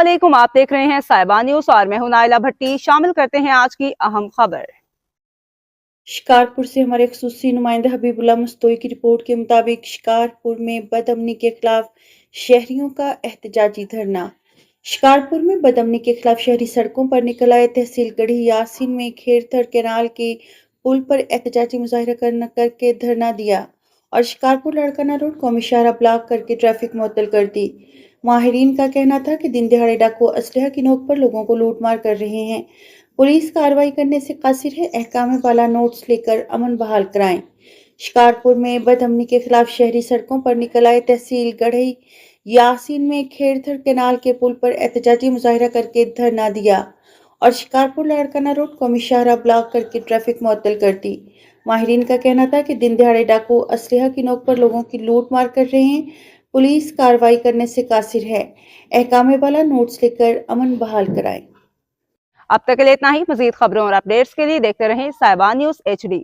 अस्सलामुअलैकुम, आप देख रहे हैं साहिबा न्यूज और मैं हूं नाइला भट्टी। शामिल करते हैं आज की अहम खबर। शिकारपुर से हमारे खसूसी नुमाइंदा हबीबुल्लाह मुस्तोई की रिपोर्ट के मुताबिक शिकारपुर में बदअमनी के खिलाफ शहरियों का एहतजाजी धरना। शिकारपुर में बदअमनी के खिलाफ शहरी सड़कों पर निकल आए। तहसील गढ़ी यासीन में खेरथर कैनाल के पुल पर एहतजाजी मुजाहिरा करके धरना दिया और शिकारपुर लड़काना रोड कौमी शाहरा ब्लॉक करके ट्रैफिक मुअत्तल कर दी। माहिरीन का कहना था कि दिन दिहाड़े डाकू असलहा की नोक पर लोगों को लूटमार कर रहे हैं। पुलिस कार्रवाई करने से कासिर है, अहकाम वाला नोट्स लेकर अमन बहाल कराएं। शिकारपुर में बदअमनी के खिलाफ शहरी सड़कों पर निकल आए। तहसील गढ़ई यासीन में खेरथर कैनाल के पुल पर एहतजाजी मुजाहिरा करके धरना दिया और शिकारपुर लाड़काना रोड कौमी शाहरा ब्लॉक करके ट्रैफिक मुअत्तल कर दी। माहिरीन का कहना था कि दिन दिहाड़े डाकू असलहा की नोक पर लोगों की लूट मार कर रहे हैं। पुलिस कार्रवाई करने से कासिर है, अहकाम वाला नोट्स लेकर अमन बहाल कराएं। अब तक के लिए इतना ही। मजीद खबरों और अपडेट्स के लिए देखते रहें साहिबा न्यूज HD।